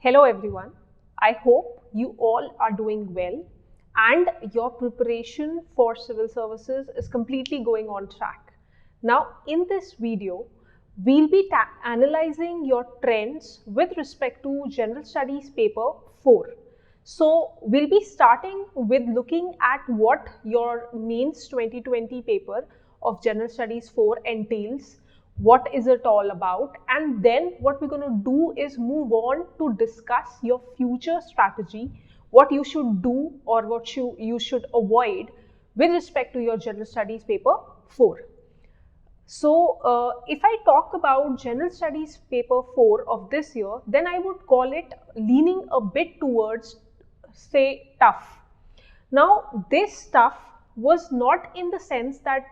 Hello everyone, I hope you all are doing well and your preparation for civil services is completely going on track. Now in this video, we'll be analyzing your trends with respect to General Studies paper 4. So we'll be starting with looking at what your mains 2020 paper of General Studies 4 entails, what is it all about, and then what we're going to do is move on to discuss your future strategy, what you should do or what you should avoid with respect to your General Studies paper 4. So, if I talk about General Studies paper 4 of this year, then I would call it leaning a bit towards, say, tough. Now, this stuff was not in the sense that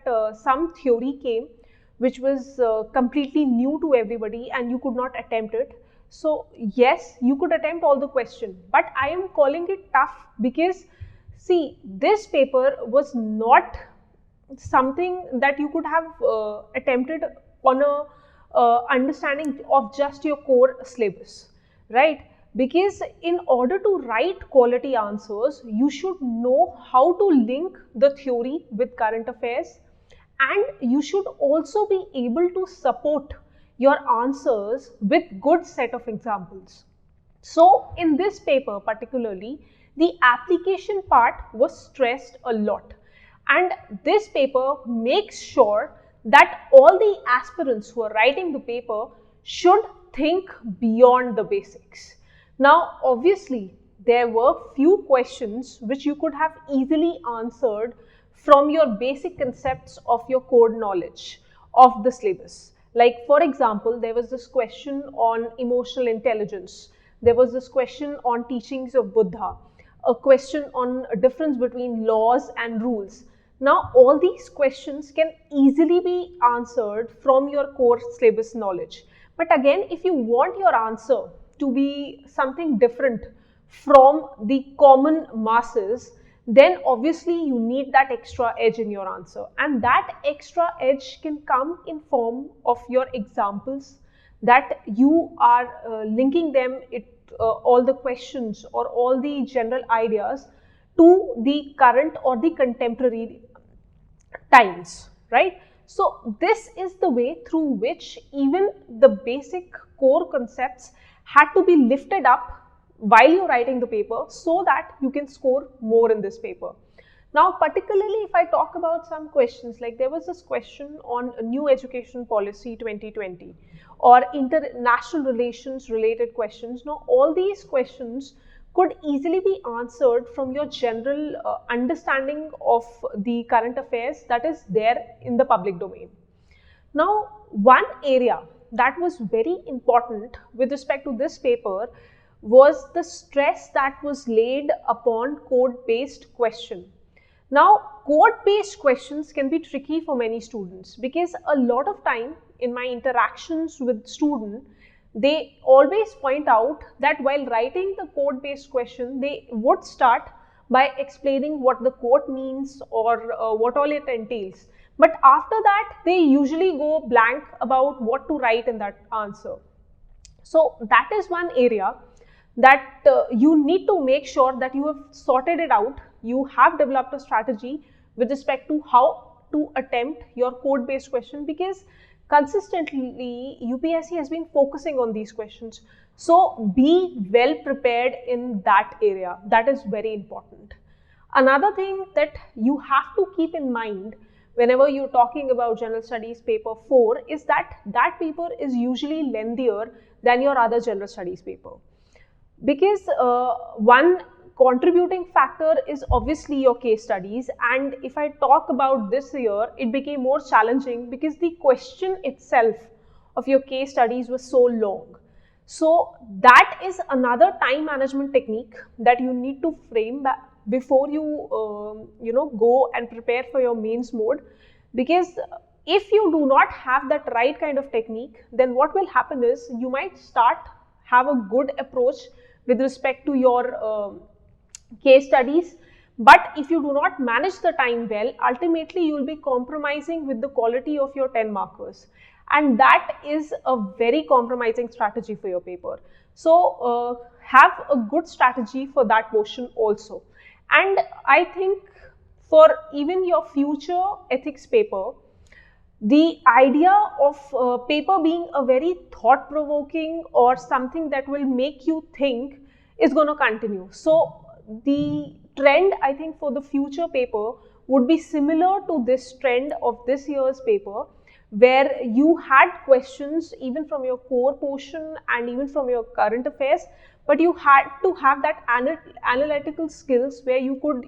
some theory came which was completely new to everybody and you could not attempt it. So, yes, you could attempt all the question, but I am calling it tough because, see, this paper was not something that you could have attempted on a understanding of just your core syllabus, right? Because in order to write quality answers, you should know how to link the theory with current affairs, and you should also be able to support your answers with good set of examples. So in this paper particularly, the application part was stressed a lot, and this paper makes sure that all the aspirants who are writing the paper should think beyond the basics. Now obviously there were few questions which you could have easily answered from your basic concepts of your core knowledge of the syllabus. Like for example, there was this question on emotional intelligence. There was this question on teachings of Buddha, a question on a difference between laws and rules. Now, all these questions can easily be answered from your core syllabus knowledge. But again, if you want your answer to be something different from the common masses, then obviously you need that extra edge in your answer, and that extra edge can come in form of your examples that you are linking them all the questions or all the general ideas to the current or the contemporary times, right? So this is the way through which even the basic core concepts had to be lifted up while you're writing the paper so that you can score more in this paper. Now, particularly if I talk about some questions, like there was this question on new education policy 2020 or international relations related questions. Now, all these questions could easily be answered from your general understanding of the current affairs that is there in the public domain. Now, one area that was very important with respect to this paper was the stress that was laid upon code-based question. Now, code-based questions can be tricky for many students because a lot of time in my interactions with students, they always point out that while writing the code-based question, they would start by explaining what the code means or what all it entails. But after that, they usually go blank about what to write in that answer. So that is one area that you need to make sure that you have sorted it out. You have developed a strategy with respect to how to attempt your code-based question, because consistently UPSC has been focusing on these questions. So be well prepared in that area. That is very important. Another thing that you have to keep in mind whenever you're talking about General Studies paper 4 is that that paper is usually lengthier than your other General Studies paper. Because one contributing factor is obviously your case studies, and if I talk about this year, it became more challenging because the question itself of your case studies was so long. So that is another time management technique that you need to frame before you go and prepare for your mains mode, because if you do not have that right kind of technique, then what will happen is you might have a good approach with respect to your case studies, but if you do not manage the time well, ultimately you will be compromising with the quality of your 10 markers, and that is a very compromising strategy for your paper. So have a good strategy for that portion also. And I think for even your future ethics paper, the idea of paper being a very thought provoking or something that will make you think is going to continue. So the trend, I think, for the future paper would be similar to this trend of this year's paper, where you had questions even from your core portion and even from your current affairs, but you had to have that analytical skills where you could,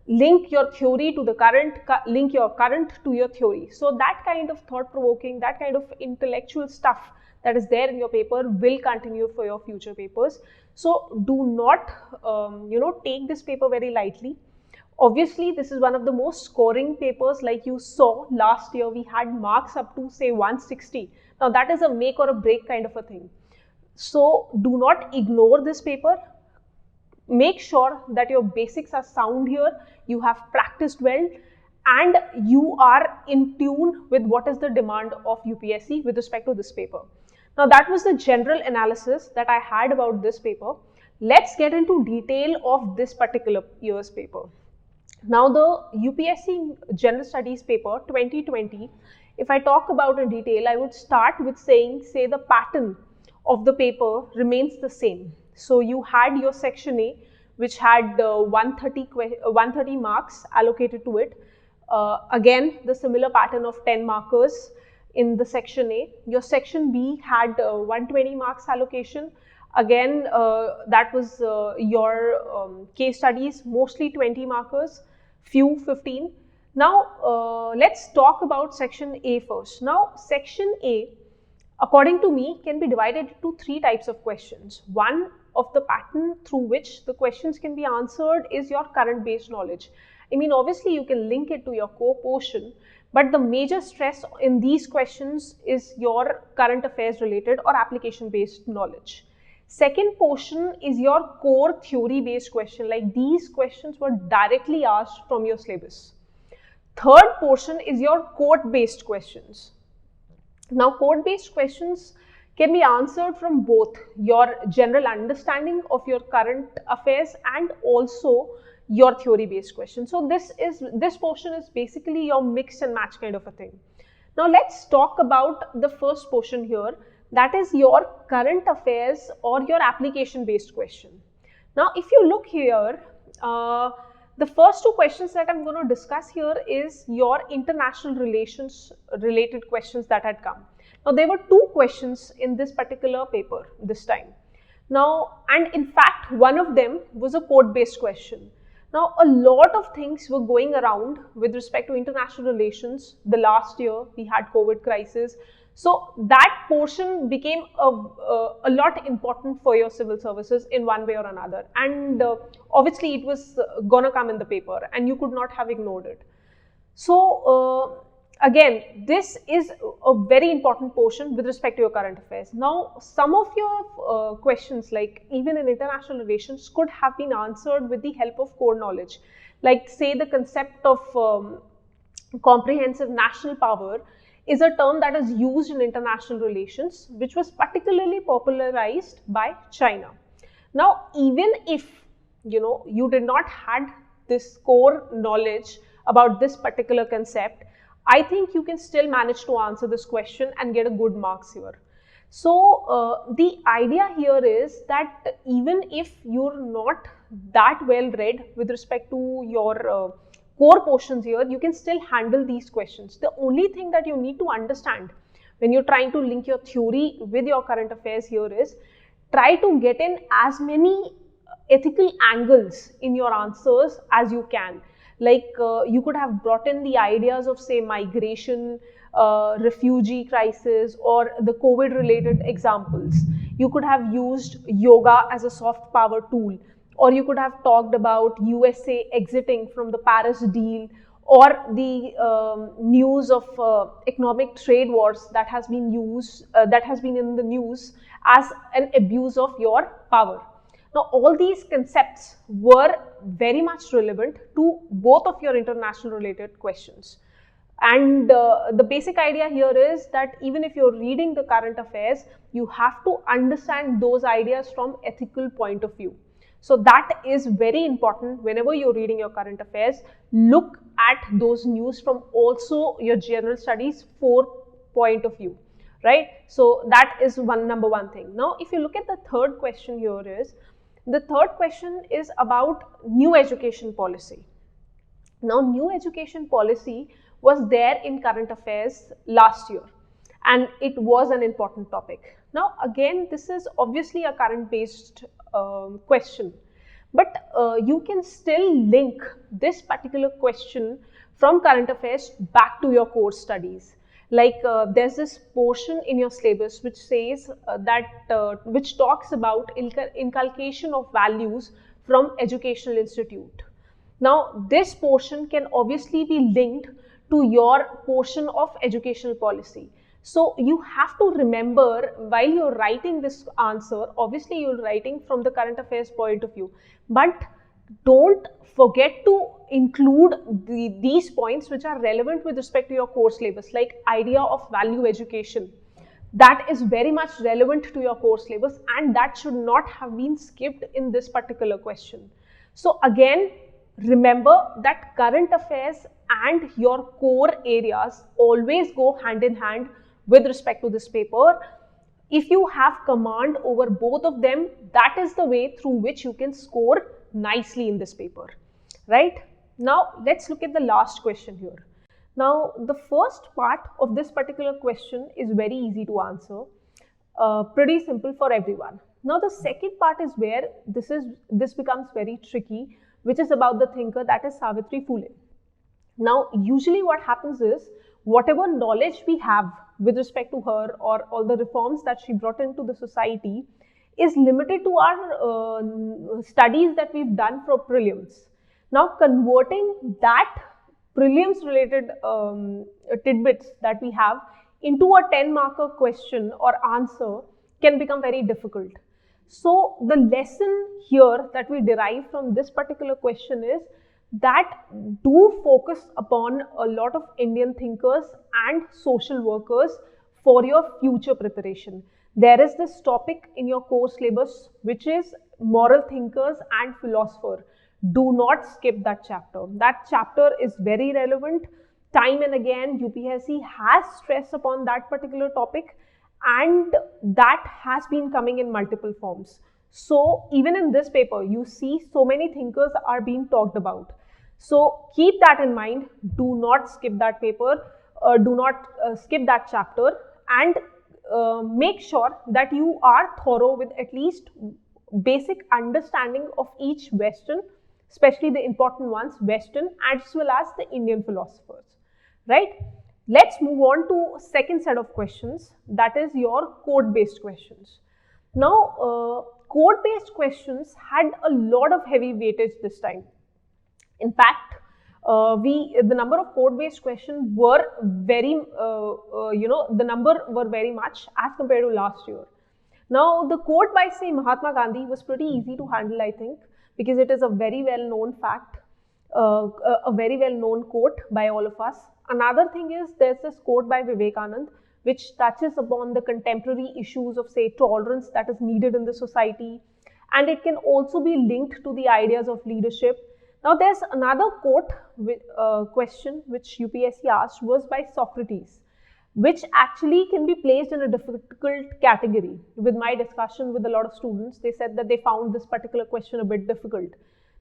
link your theory to the current, link your current to your theory. So that kind of thought provoking, that kind of intellectual stuff that is there in your paper will continue for your future papers. So do not, take this paper very lightly. Obviously, this is one of the most scoring papers. Like you saw last year, we had marks up to say 160. Now that is a make or a break kind of a thing. So do not ignore this paper. Make sure that your basics are sound here, you have practiced well, and you are in tune with what is the demand of UPSC with respect to this paper. Now that was the general analysis that I had about this paper. Let's get into detail of this particular year's paper. Now the UPSC General Studies paper 2020, if I talk about in detail, I would start with saying, say the pattern of the paper remains the same. So you had your section A, which had 130 marks allocated to it. Again, the similar pattern of 10 markers in the section A. Your section B had 120 marks allocation. Again, that was your case studies, mostly 20 markers, few 15. Now, let's talk about section A first. Now, section A, according to me, can be divided into three types of questions. One of the pattern through which the questions can be answered is your current based knowledge. I mean, obviously you can link it to your core portion, but the major stress in these questions is your current affairs related or application based knowledge. Second portion is your core theory based question, like these questions were directly asked from your syllabus. Third portion is your quote based questions. Now, quote-based questions can be answered from both your general understanding of your current affairs and also your theory-based questions. So this portion is basically your mix and match kind of a thing. Now, let's talk about the first portion here, that is your current affairs or your application-based question. Now, if you look here, the first two questions that I'm going to discuss here is your international relations related questions that had come. Now, there were two questions in this particular paper this time. Now, and in fact, one of them was a quote-based question. Now, a lot of things were going around with respect to international relations. The last year, we had COVID crisis. So that portion became a lot important for your civil services in one way or another. And obviously, it was gonna come in the paper and you could not have ignored it. So again, this is a very important portion with respect to your current affairs. Now, some of your questions, like even in international relations, could have been answered with the help of core knowledge. Like say the concept of comprehensive national power is a term that is used in international relations, which was particularly popularized by China. Now, even if you did not had this core knowledge about this particular concept, I think you can still manage to answer this question and get a good marks here. So the idea here is that even if you're not that well read with respect to your core portions here, you can still handle these questions. The only thing that you need to understand when you're trying to link your theory with your current affairs here is try to get in as many ethical angles in your answers as you can. Like you could have brought in the ideas of say migration, refugee crisis, or the COVID related examples. You could have used yoga as a soft power tool, or you could have talked about USA exiting from the Paris deal, or the news of economic trade wars that has been used, that has been in the news as an abuse of your power. Now, all these concepts were very much relevant to both of your international related questions. And the basic idea here is that even if you're reading the current affairs, You have to understand those ideas from ethical point of view. So that is very important. Whenever you're reading your current affairs, look at those news from also your general studies point of view, right? So that is number one thing. Now, if you look at the third question here is, the third question is about new education policy. Now, new education policy was there in current affairs last year, and it was an important topic. Now, again, this is obviously a current based question, but you can still link this particular question from current affairs back to your core studies. Like there's this portion in your syllabus which says which talks about inculcation of values from educational institute. Now, this portion can obviously be linked to your portion of educational policy. So, you have to remember while you're writing this answer, obviously you're writing from the current affairs point of view, but don't forget to include these points which are relevant with respect to your core syllabus, like idea of value education. That is very much relevant to your core syllabus, and that should not have been skipped in this particular question. So again, remember that current affairs and your core areas always go hand in hand with respect to this paper. If you have command over both of them, that is the way through which you can score nicely in this paper, right? Now, let's look at the last question here. Now, the first part of this particular question is very easy to answer, pretty simple for everyone. Now, the second part is where this becomes very tricky, which is about the thinker, that is Savitri Phule. Now, usually what happens is, whatever knowledge we have with respect to her or all the reforms that she brought into the society is limited to our studies that we've done for prelims. Now, converting that prelims related tidbits that we have into a 10-marker question or answer can become very difficult. So, the lesson here that we derive from this particular question is that do focus upon a lot of Indian thinkers and social workers for your future preparation. There is this topic in your core syllabus which is moral thinkers and philosopher. Do not skip that chapter. That chapter is very relevant. Time and again, UPSC has stressed upon that particular topic, and that has been coming in multiple forms. So even in this paper, you see so many thinkers are being talked about. So keep that in mind. Do not skip that paper. Do not skip that chapter, and make sure that you are thorough with at least basic understanding of each Western, especially the important ones, Western as well as the Indian philosophers, right? Let's move on to second set of questions, that is your code-based questions. Now, code-based questions had a lot of heavy weightage this time. In fact, the number of code-based questions were very, the number were very much as compared to last year. Now, the quote by, say, Mahatma Gandhi was pretty easy to handle, I think, because it is a very well-known fact, a very well-known quote by all of us. Another thing is there's this quote by Vivekanand, which touches upon the contemporary issues of, say, tolerance that is needed in the society, and it can also be linked to the ideas of leadership. Now, there's another quote question which UPSC asked was by Socrates, which actually can be placed in a difficult category. With my discussion with a lot of students, they said that they found this particular question a bit difficult.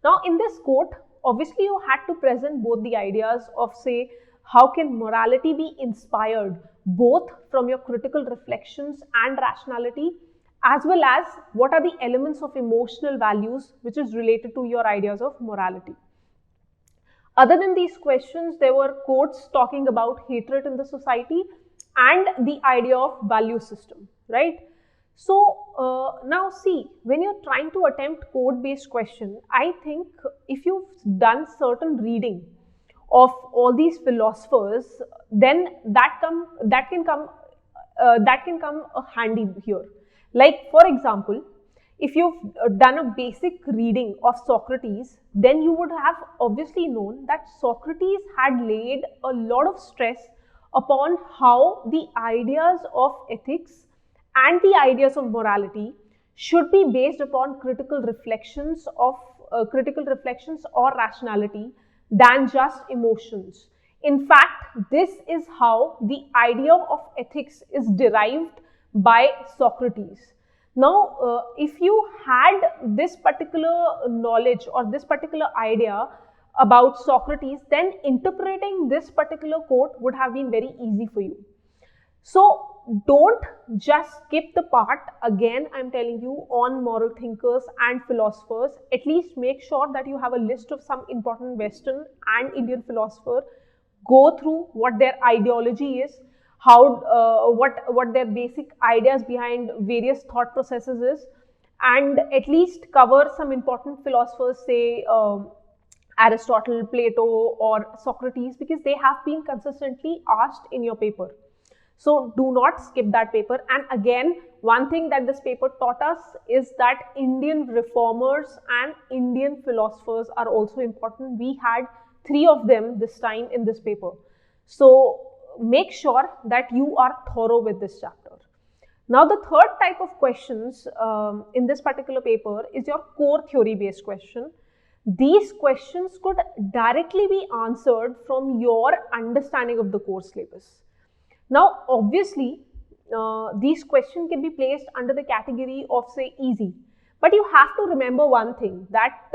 Now, in this quote, obviously you had to present both the ideas of, say, how can morality be inspired both from your critical reflections and rationality, as well as what are the elements of emotional values which is related to your ideas of morality. Other than these questions, there were quotes talking about hatred in the society and the idea of value system, right? So now see, when you're trying to attempt code-based question, I think if you've done certain reading of all these philosophers, then that can come handy here. Like, for example, if you've done a basic reading of Socrates, then you would have obviously known that Socrates had laid a lot of stress upon how the ideas of ethics and the ideas of morality should be based upon critical reflections or rationality than just emotions. In fact, this is how the idea of ethics is derived by Socrates. Now, if you had this particular knowledge or this particular idea about Socrates, then interpreting this particular quote would have been very easy for you. So don't just skip the part. Again, I'm telling you, on moral thinkers and philosophers. At least make sure that you have a list of some important Western and Indian philosopher. Go through what their ideology is, what their basic ideas behind various thought processes is, and at least cover some important philosophers, say Aristotle, Plato, or Socrates, because they have been consistently asked in your paper. So do not skip that paper. And again, one thing that this paper taught us is that Indian reformers and Indian philosophers are also important. We had 3 of them this time in this paper. So make sure that you are thorough with this chapter. Now, the third type of questions in this particular paper is your core theory based question. These questions could directly be answered from your understanding of the course syllabus. Now, obviously, these questions can be placed under the category of, say, easy. But you have to remember one thing, that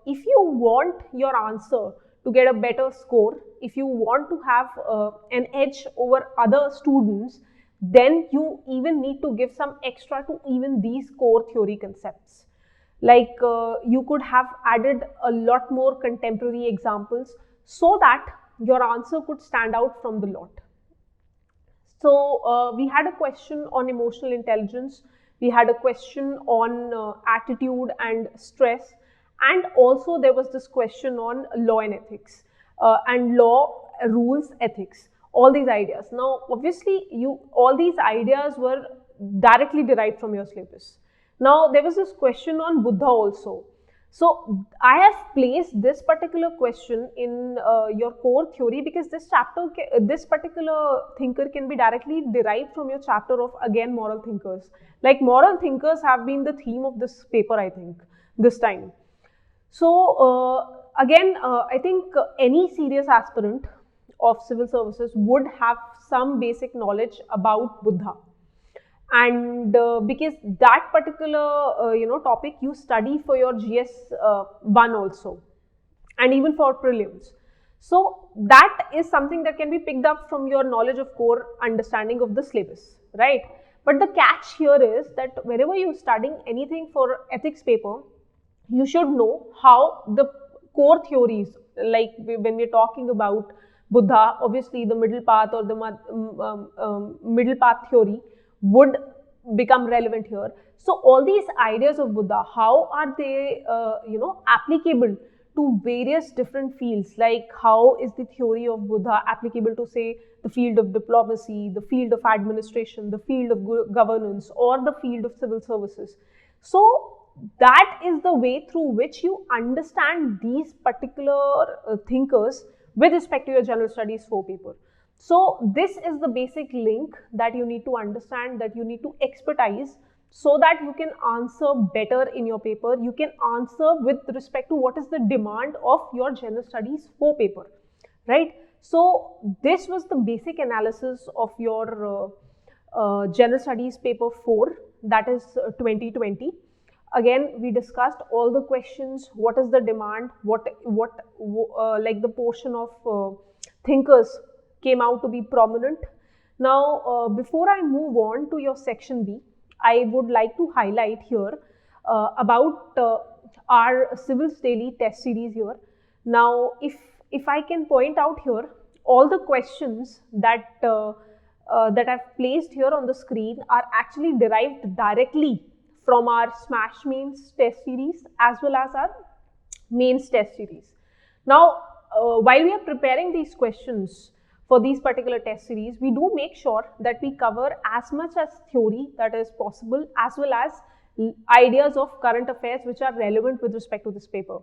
if you want your answer to get a better score, if you want to have an edge over other students, then you even need to give some extra to even these core theory concepts. Like you could have added a lot more contemporary examples so that your answer could stand out from the lot. So we had a question on emotional intelligence, we had a question on attitude and stress, and also there was this question on law and ethics and law, rules, ethics, all these ideas. Now, obviously, all these ideas were directly derived from your syllabus. Now, there was this question on Buddha also. So, I have placed this particular question in your core theory because this particular thinker can be directly derived from your chapter of, again, moral thinkers. Like, moral thinkers have been the theme of this paper, I think, this time. So, again, I think any serious aspirant of civil services would have some basic knowledge about Buddha. And because that particular topic you study for your GS1 also, and even for prelims. So that is something that can be picked up from your knowledge of core understanding of the syllabus, right? But the catch here is that whenever you're studying anything for ethics paper, you should know how the core theories, like when we're talking about Buddha, obviously the middle path or the middle path theory would become relevant here. So all these ideas of Buddha, how are they applicable to various different fields? Like how is the theory of Buddha applicable to, say, the field of diplomacy, the field of administration, the field of governance, or the field of civil services? So that is the way through which you understand these particular thinkers with respect to your general studies 4 paper. So this is the basic link that you need to understand, that you need to expertise, so that you can answer better in your paper. You can answer with respect to what is the demand of your general studies 4 paper, right? So this was the basic analysis of your general studies paper 4, that is 2020. Again, we discussed all the questions, what is the demand, like the portion of thinkers came out to be prominent. Now, before I move on to your section B, I would like to highlight here about our Civils Daily test series here. Now, if I can point out here, all the questions that I've placed here on the screen are actually derived directly from our Smash Mains test series as well as our Mains test series. Now, while we are preparing these questions for these particular test series, we do make sure that we cover as much as theory that is possible, as well as ideas of current affairs which are relevant with respect to this paper.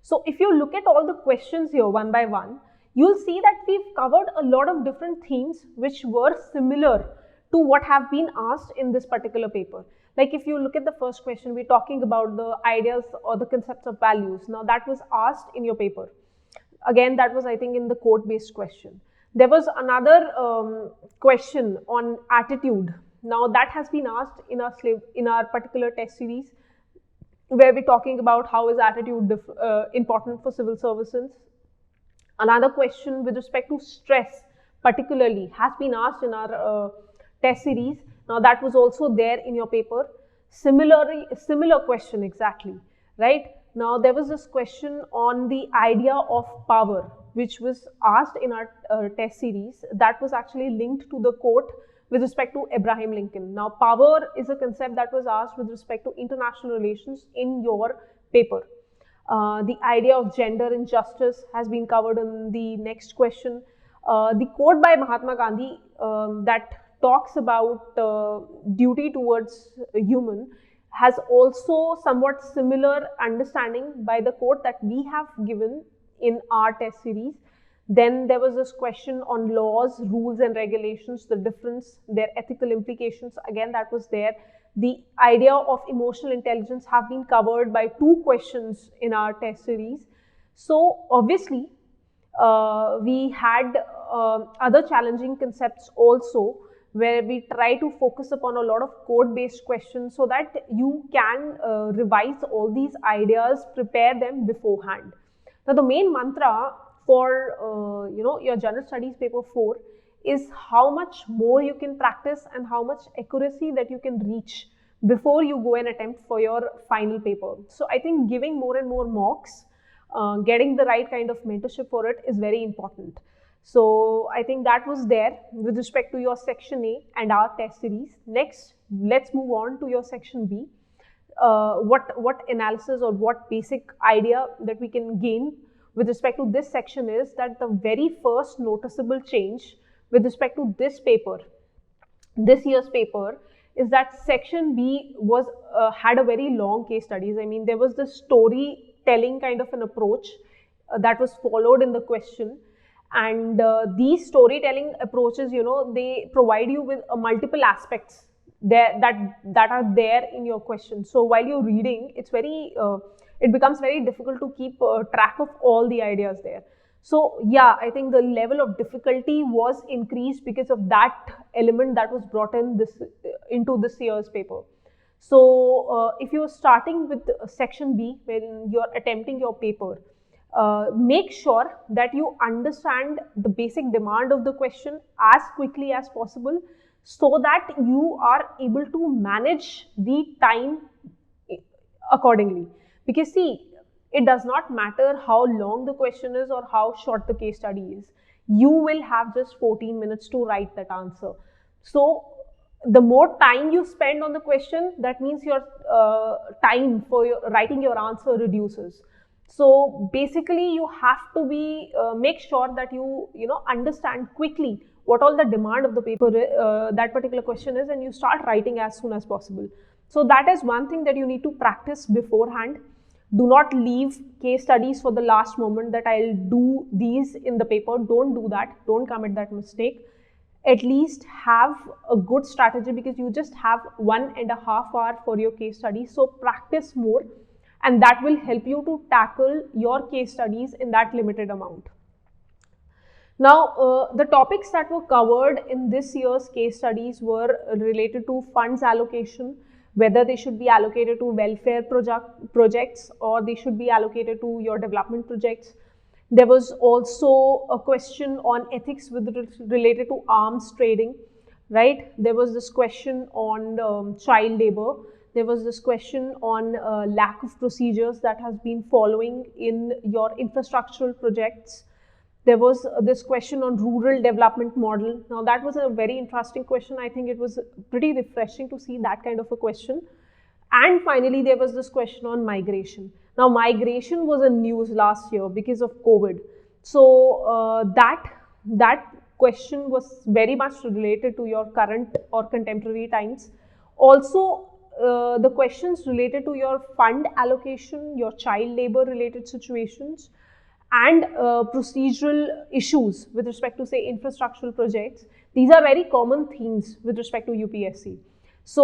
So if you look at all the questions here one by one, you'll see that we've covered a lot of different themes which were similar to what have been asked in this particular paper. Like if you look at the first question, we're talking about the ideas or the concepts of values. Now that was asked in your paper. Again, that was, I think, in the quote-based question. There was another question on attitude. Now that has been asked in our particular test series, where we're talking about how is attitude important for civil services. Another question with respect to stress particularly has been asked in our test series. Now that was also there in your paper. Similar question exactly, right? Now there was this question on the idea of power, which was asked in our test series. That was actually linked to the quote with respect to Abraham Lincoln. Now power is a concept that was asked with respect to international relations in your paper. The idea of gender injustice has been covered in the next question. The quote by Mahatma Gandhi that talks about duty towards a human has also somewhat similar understanding by the quote that we have given in our test series. Then there was this question on laws, rules and regulations, the difference, their ethical implications. Again, that was there. The idea of emotional intelligence have been covered by 2 questions in our test series. So obviously, we had other challenging concepts also, where we try to focus upon a lot of code-based questions so that you can revise all these ideas, prepare them beforehand. Now, the main mantra for your general studies paper 4 is how much more you can practice and how much accuracy that you can reach before you go and attempt for your final paper. So I think giving more and more mocks, getting the right kind of mentorship for it is very important. So I think that was there with respect to your section A and our test series. Next, let's move on to your section B. What analysis or what basic idea that we can gain with respect to this section is that the very first noticeable change with respect to this paper, this year's paper, is that section B was had a very long case studies. I mean, there was the storytelling kind of an approach that was followed in the question. And these storytelling approaches, they provide you with multiple aspects that are there in your question. So while you're reading, it becomes very difficult to keep track of all the ideas there. So yeah, I think the level of difficulty was increased because of that element that was brought in into this year's paper. So if you're starting with section B, when you're attempting your paper, make sure that you understand the basic demand of the question as quickly as possible, so that you are able to manage the time accordingly. Because see, it does not matter how long the question is or how short the case study is. You will have just 14 minutes to write that answer. So the more time you spend on the question, that means your time for writing your answer reduces. So basically, you have to make sure that you understand quickly what all the demand of the paper that particular question is, and you start writing as soon as possible. So that is one thing that you need to practice beforehand. Do not leave case studies for the last moment that I'll do these in the paper. Don't do that. Don't commit that mistake. At least have a good strategy, because you just have 1.5 hours for your case study. So practice more, and that will help you to tackle your case studies in that limited amount. Now, the topics that were covered in this year's case studies were related to funds allocation, whether they should be allocated to welfare projects or they should be allocated to your development projects. There was also a question on ethics related to arms trading, right? There was this question on child labor. There was this question on lack of procedures that has been following in your infrastructural projects. There was this question on rural development model. Now that was a very interesting question. I think it was pretty refreshing to see that kind of a question. And finally, there was this question on migration. Now migration was in news last year because of COVID. So that question was very much related to your current or contemporary times. Also, the questions related to your fund allocation, your child labor related situations, and procedural issues with respect to, say, infrastructural projects. These are very common themes with respect to UPSC. So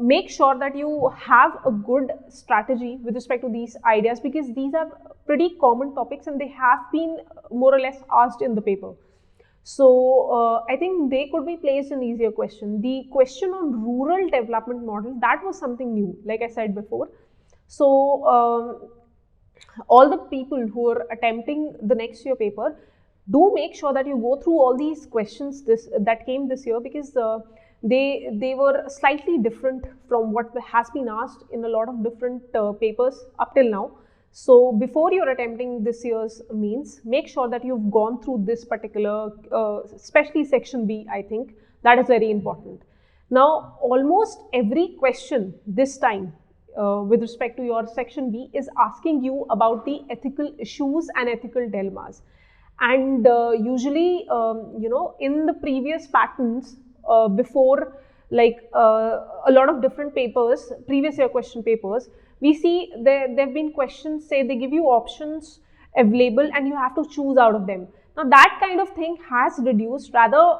make sure that you have a good strategy with respect to these ideas, because these are pretty common topics and they have been more or less asked in the paper. So I think they could be placed in easier question. The question on rural development model, that was something new, like I said before. So all the people who are attempting the next year paper, do make sure that you go through all these questions that came this year, because they were slightly different from what has been asked in a lot of different papers up till now. So before you're attempting this year's means, make sure that you've gone through this particular, especially section B. I think that is very important. Now, almost every question this time with respect to your section B is asking you about the ethical issues and ethical dilemmas. And usually, in the previous patterns before, like a lot of different papers, previous year question papers, we see there have been questions, say they give you options available and you have to choose out of them. Now that kind of thing has reduced. Rather,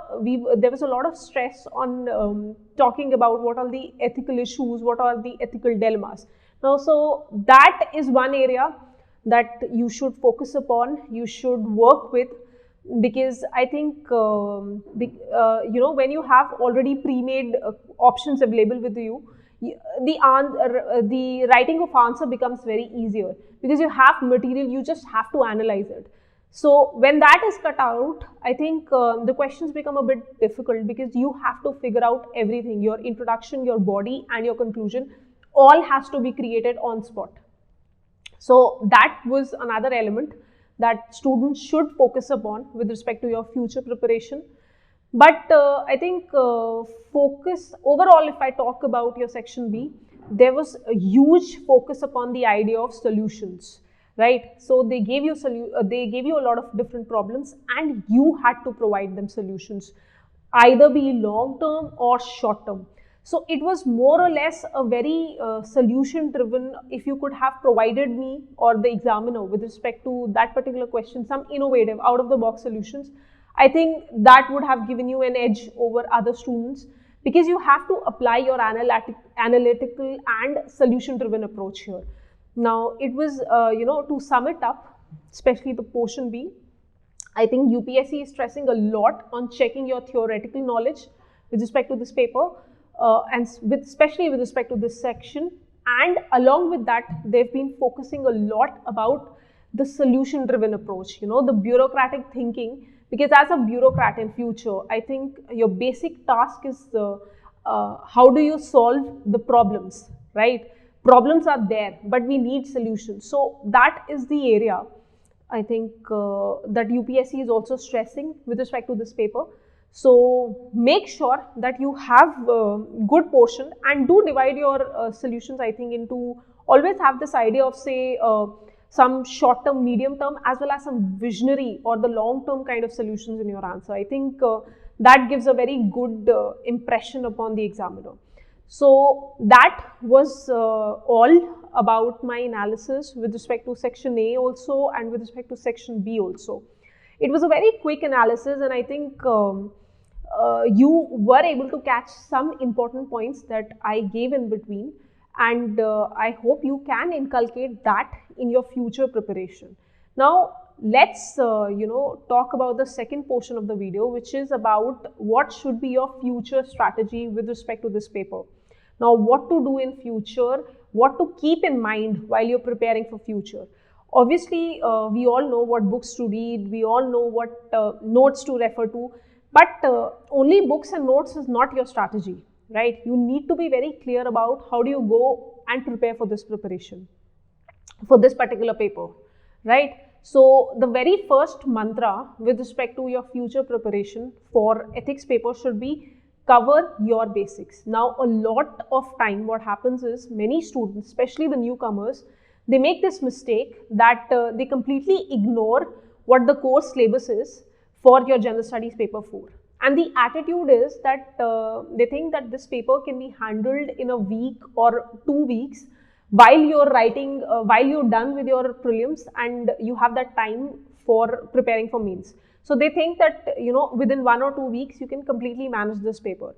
there was a lot of stress on talking about what are the ethical issues, what are the ethical dilemmas. Now, so that is one area that you should focus upon, you should work with, because I think when you have already pre-made options available with you, the writing of answer becomes very easier, because you have material, you just have to analyze it. So when that is cut out, I think the questions become a bit difficult, because you have to figure out everything, your introduction, your body and your conclusion, all has to be created on spot. So that was another element that students should focus upon with respect to your future preparation. But I think focus overall, if I talk about your section B, there was a huge focus upon the idea of solutions, right? So they gave you a lot of different problems and you had to provide them solutions, either be long term or short term. So it was more or less a very solution driven. If you could have provided me or the examiner with respect to that particular question some innovative out of the box solutions, I think that would have given you an edge over other students, because you have to apply your analytical and solution driven approach here. Now it was to sum it up, especially the portion B, I think UPSC is stressing a lot on checking your theoretical knowledge with respect to this paper. And especially with respect to this section, and along with that they've been focusing a lot about the solution driven approach, the bureaucratic thinking, because as a bureaucrat in future, I think your basic task is how do you solve the problems, right? Problems are there, but we need solutions. So that is the area I think that UPSC is also stressing with respect to this paper. So make sure that you have good portion, and do divide your solutions, I think, into, always have this idea of, say, some short term, medium term, as well as some visionary or the long term kind of solutions in your answer. I think that gives a very good impression upon the examiner. So that was all about my analysis with respect to section A also, and with respect to section B also. It was a very quick analysis, and I think you were able to catch some important points that I gave in between, and I hope you can inculcate that in your future preparation. Now let's talk about the second portion of the video, which is about what should be your future strategy with respect to this paper. Now, what to do in future, what to keep in mind while you're preparing for future. Obviously, we all know what books to read, we all know what notes to refer to, but only books and notes is not your strategy, right? You need to be very clear about how do you go and prepare for this preparation, for this particular paper, right? So the very first mantra with respect to your future preparation for ethics paper should be cover your basics. Now, a lot of time what happens is, many students, especially the newcomers, they make this mistake that they completely ignore what the course syllabus is for your general studies paper 4. And the attitude is that they think that this paper can be handled in a week or 2 weeks, while you're writing, while you're done with your prelims and you have that time for preparing for mains. So they think that, within 1 or 2 weeks, you can completely manage this paper.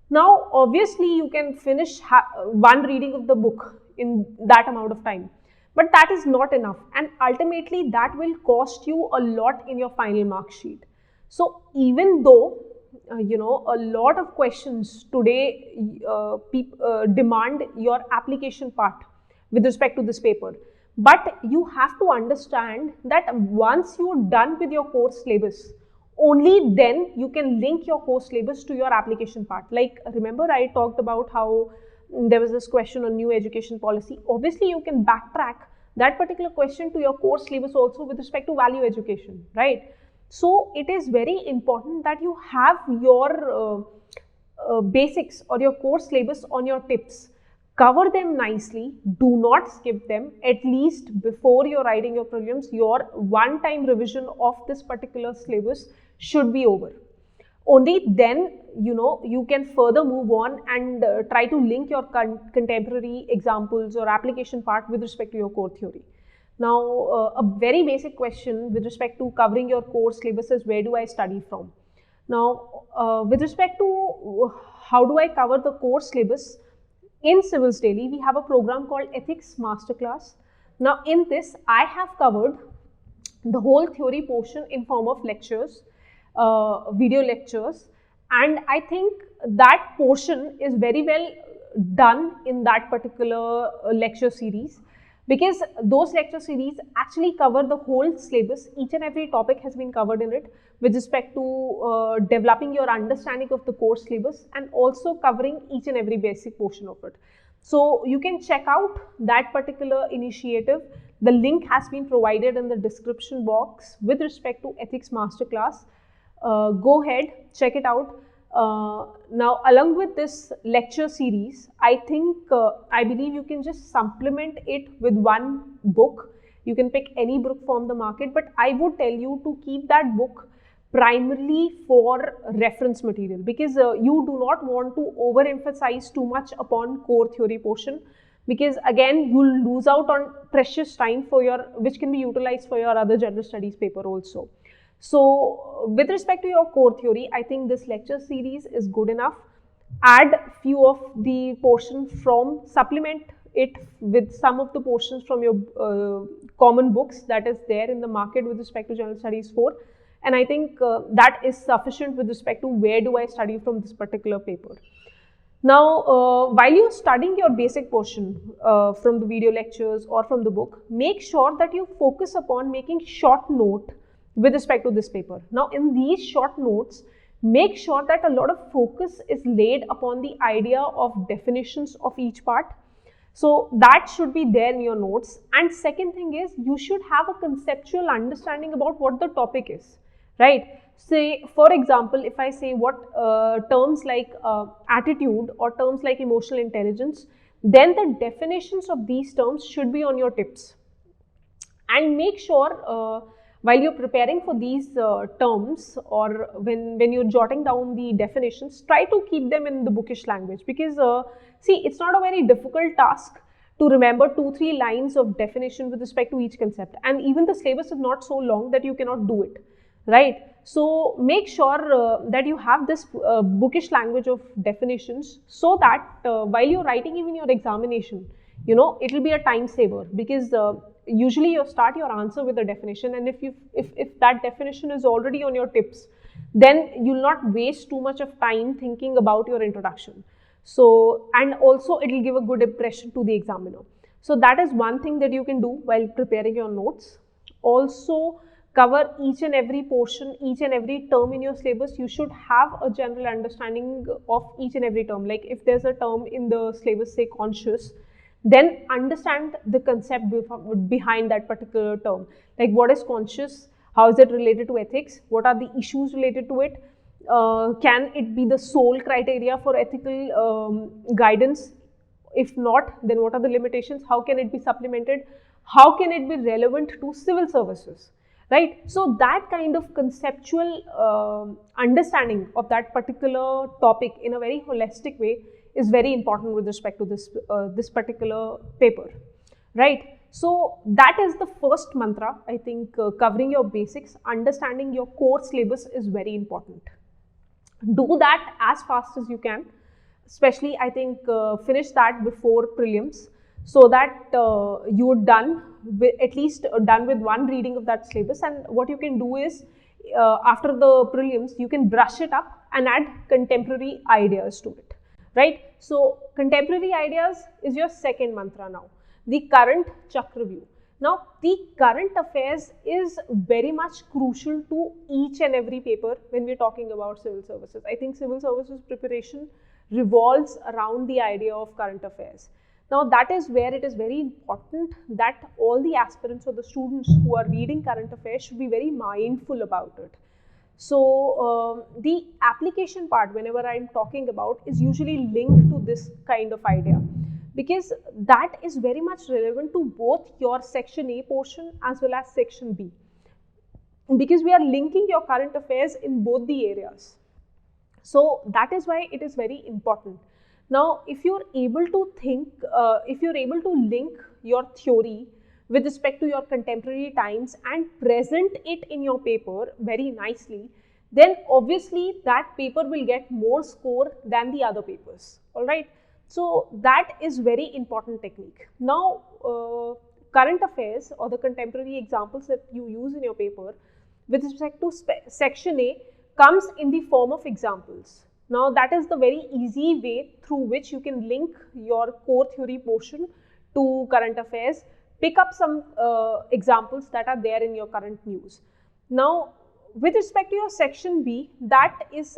Now, obviously, you can finish one reading of the book in that amount of time, but that is not enough. And ultimately, that will cost you a lot in your final mark sheet. So even though, a lot of questions today demand your application part with respect to this paper, but you have to understand that once you're done with your course syllabus, only then you can link your course syllabus to your application part. Like, remember I talked about how there was this question on new education policy. Obviously, you can backtrack that particular question to your course syllabus also with respect to value education, right? So it is very important that you have your basics or your course syllabus on your tips. Cover them nicely, do not skip them. At least before you're writing your prelims, your one-time revision of this particular syllabus should be over. Only then, you can further move on and try to link your contemporary examples or application part with respect to your core theory. Now, a very basic question with respect to covering your core syllabus is, where do I study from? Now, with respect to how do I cover the core syllabus, in Civils Daily, we have a program called Ethics Masterclass. Now, in this, I have covered the whole theory portion in form of lectures, video lectures, and I think that portion is very well done in that particular lecture series, because those lecture series actually cover the whole syllabus. Each and every topic has been covered in it with respect to developing your understanding of the course syllabus and also covering each and every basic portion of it. So you can check out that particular initiative. The link has been provided in the description box with respect to Ethics Masterclass. Go ahead, check it out. Now, along with this lecture series, I believe you can just supplement it with one book. You can pick any book from the market, but I would tell you to keep that book primarily for reference material, because you do not want to overemphasize too much upon core theory portion, because again, you'll lose out on precious time which can be utilized for your other general studies paper also. So, with respect to your core theory, I think this lecture series is good enough. Add few of the portions supplement it with some of the portions from your common books that is there in the market with respect to General Studies 4. And I think that is sufficient with respect to where do I study from this particular paper. Now, while you're studying your basic portion from the video lectures or from the book, make sure that you focus upon making short note with respect to this paper. Now, in these short notes, make sure that a lot of focus is laid upon the idea of definitions of each part. So that should be there in your notes. And second thing is, you should have a conceptual understanding about what the topic is, right? Say, for example, if I say what terms like attitude or terms like emotional intelligence, then the definitions of these terms should be on your tips. And make sure while you're preparing for these terms, or when you're jotting down the definitions, try to keep them in the bookish language, because see, it's not a very difficult task to remember 2-3 lines of definition with respect to each concept, and even the syllabus is not so long that you cannot do it, right? So make sure that you have this bookish language of definitions, so that while you're writing even your examination, it will be a time saver, because usually you start your answer with a definition, and if that definition is already on your tips, then you'll not waste too much of time thinking about your introduction. So, and also it will give a good impression to the examiner. So that is one thing that you can do while preparing your notes. Also, cover each and every portion, each and every term in your syllabus. You should have a general understanding of each and every term. Like if there's a term in the syllabus, say conscious, then understand the concept behind that particular term. Like, what is conscious? How is it related to ethics? What are the issues related to it? Can it be the sole criteria for ethical guidance? If not, then what are the limitations? How can it be supplemented? How can it be relevant to civil services? Right? So that kind of conceptual understanding of that particular topic in a very holistic way is very important with respect to this particular paper, right? So that is the first mantra. I think covering your basics, understanding your core syllabus is very important. Do that as fast as you can, especially I think finish that before prelims, so that you're done with, at least done with one reading of that syllabus. And what you can do is after the prelims you can brush it up and add contemporary ideas to it, right? So contemporary ideas is your second mantra. Now the current chakra view. Now, the current affairs is very much crucial to each and every paper when we're talking about civil services. I think civil services preparation revolves around the idea of current affairs. Now, that is where it is very important that all the aspirants or the students who are reading current affairs should be very mindful about it. So, the application part, whenever I'm talking about, is usually linked to this kind of idea, because that is very much relevant to both your section A portion as well as section B, because we are linking your current affairs in both the areas. So that is why it is very important. Now, if you're able to think, if you're able to link your theory with respect to your contemporary times and present it in your paper very nicely, then obviously that paper will get more score than the other papers, all right? So that is very important technique. Now, current affairs or the contemporary examples that you use in your paper with respect to section A comes in the form of examples. Now, that is the very easy way through which you can link your core theory portion to current affairs. Pick up some examples that are there in your current news. Now, with respect to your section B, that is,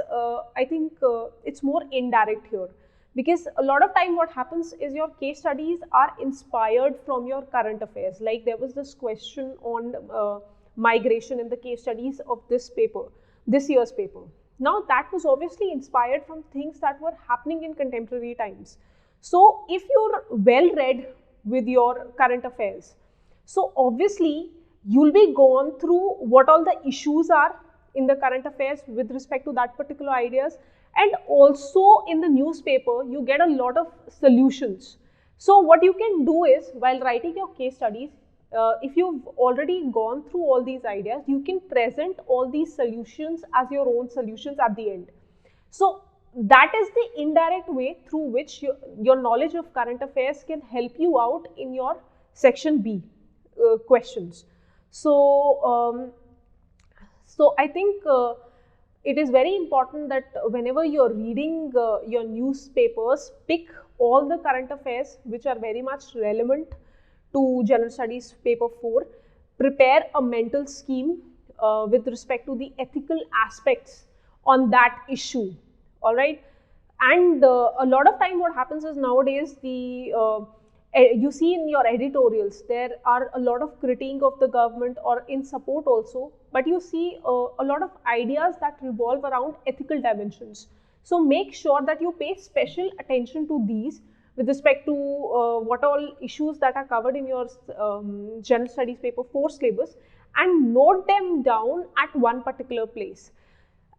I think it's more indirect here, because a lot of time what happens is your case studies are inspired from your current affairs. Like there was this question on migration in the case studies of this paper, this year's paper. Now that was obviously inspired from things that were happening in contemporary times. So if you're well read with your current affairs, so obviously you'll be gone through what all the issues are in the current affairs with respect to that particular ideas, and also in the newspaper you get a lot of solutions. So what you can do is, while writing your case studies, if you've already gone through all these ideas, you can present all these solutions as your own solutions at the end. So that is the indirect way through which your knowledge of current affairs can help you out in your section B questions. So, so I think it is very important that whenever you're reading your newspapers, pick all the current affairs which are very much relevant to General Studies paper 4. Prepare a mental scheme with respect to the ethical aspects on that issue, all right? And a lot of time what happens is nowadays you see in your editorials there are a lot of critique of the government or in support also, but you see a lot of ideas that revolve around ethical dimensions. So make sure that you pay special attention to these with respect to what all issues that are covered in your General Studies paper 4 syllabus, and note them down at one particular place.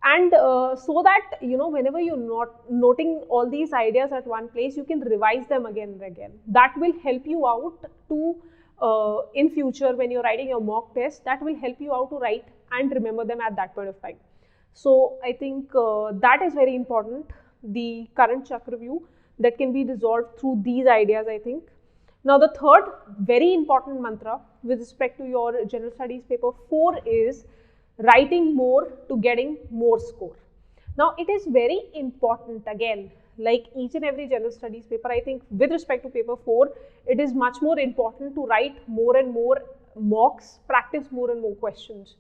And so that, you know, whenever you're not noting all these ideas at one place, you can revise them again and again. That will help you out to, in future when you're writing your mock test, that will help you out to write and remember them at that point of time. So I think that is very important, the current chakra view that can be resolved through these ideas, I think. Now the third very important mantra with respect to your General Studies paper 4 is writing more to getting more score. Now it is very important, again, like each and every General Studies paper, I think with respect to paper 4, it is much more important to write more and more mocks, practice more and more questions.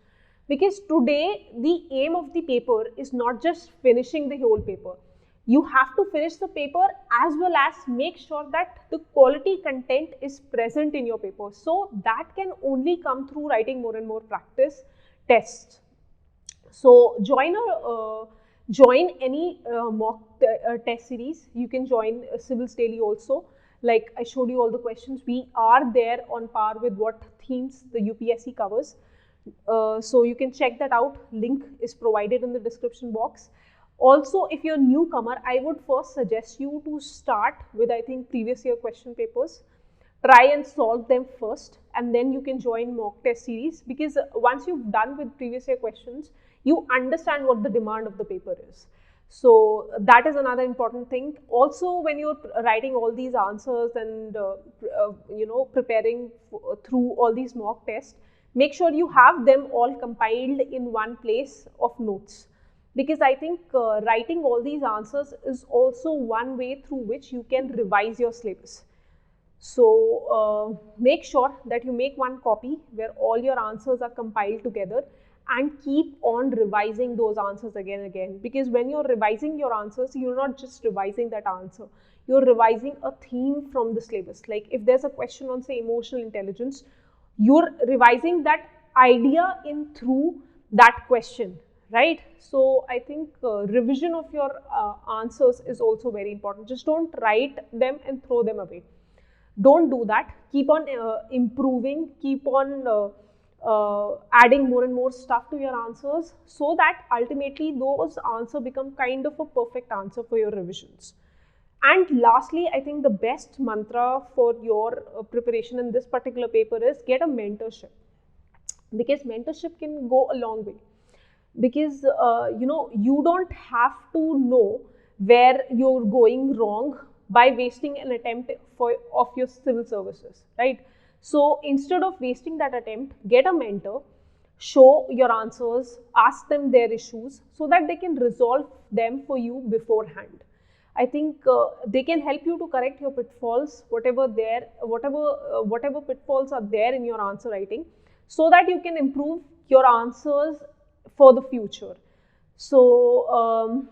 Because today the aim of the paper is not just finishing the whole paper. You have to finish the paper as well as make sure that the quality content is present in your paper. So that can only come through writing more and more practice tests. So join any mock test series. You can join Civils Daily also. Like I showed you all the questions. We are there on par with what themes the UPSC covers. So you can check that out. Link is provided in the description box. Also, if you're a newcomer, I would first suggest you to start with, I think, previous year question papers. try and solve them first, and then you can join mock test series, because once you've done with previous year questions, you understand what the demand of the paper is. So that is another important thing. Also, when you're writing all these answers and preparing through all these mock tests, make sure you have them all compiled in one place of notes, because I think writing all these answers is also one way through which you can revise your syllabus. So make sure that you make one copy where all your answers are compiled together, and keep on revising those answers again and again, because when you're revising your answers, you're not just revising that answer, you're revising a theme from the syllabus. Like if there's a question on, say, emotional intelligence, you're revising that idea in through that question, right? So I think revision of your answers is also very important. Just don't write them and throw them away. Don't do that. Keep on improving, keep on adding more and more stuff to your answers, so that ultimately those answers become kind of a perfect answer for your revisions. And lastly, I think the best mantra for your preparation in this particular paper is get a mentorship, because mentorship can go a long way. Because you don't have to know where you're going wrong by wasting an attempt of your civil services, right? So instead of wasting that attempt, get a mentor, show your answers, ask them their issues, so that they can resolve them for you beforehand. I think they can help you to correct your pitfalls, whatever pitfalls are there in your answer writing, so that you can improve your answers for the future. So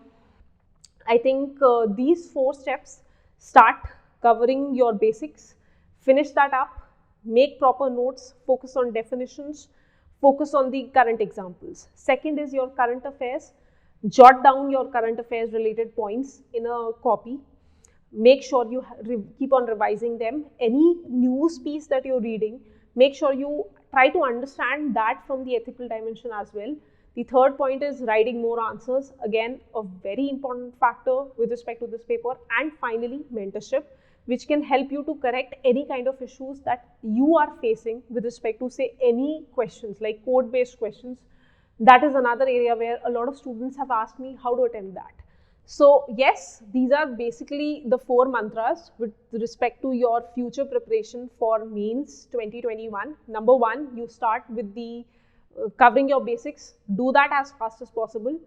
I think these 4 steps: start covering your basics, finish that up, make proper notes, focus on definitions, focus on the current examples. Second is your current affairs. Jot down your current affairs related points in a copy. Make sure you keep on revising them. Any news piece that you're reading, make sure you try to understand that from the ethical dimension as well. The third point is writing more answers. Again, a very important factor with respect to this paper. And finally, mentorship, which can help you to correct any kind of issues that you are facing with respect to, say, any questions like code-based questions. That is another area where a lot of students have asked me how to attempt that. So yes, these are basically the 4 mantras with respect to your future preparation for mains 2021. Number 1, you start with the covering your basics. Do that as fast as possible.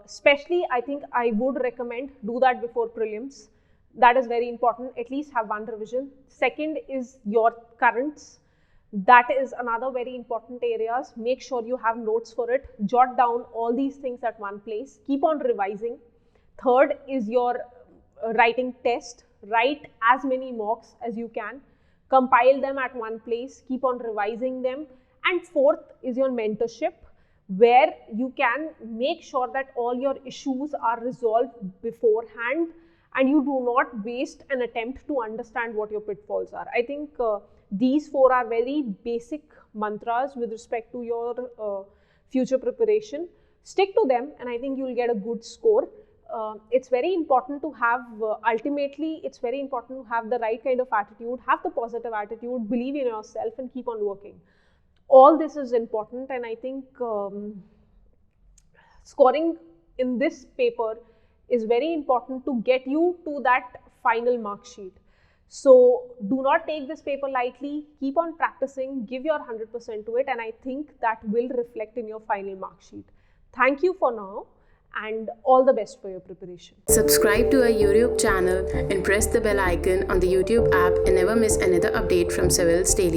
Especially, I think I would recommend do that before prelims. That is very important. At least have one revision. Second is your currents. That is another very important areas. Make sure you have notes for it. Jot down all these things at one place. Keep on revising. Third is your writing test. Write as many mocks as you can. Compile them at one place. Keep on revising them. And fourth is your mentorship, where you can make sure that all your issues are resolved beforehand and you do not waste an attempt to understand what your pitfalls are. I think these 4 are very basic mantras with respect to your future preparation. Stick to them and I think you will get a good score. It's very important to have, ultimately, it's very important to have the right kind of attitude, have the positive attitude, believe in yourself and keep on working. All this is important, and I think scoring in this paper is very important to get you to that final mark sheet. So do not take this paper lightly, keep on practicing, give your 100% to it, and I think that will reflect in your final mark sheet. Thank you for now and all the best for your preparation. Subscribe to our YouTube channel and press the bell icon on the YouTube app and never miss another update from Civils Daily.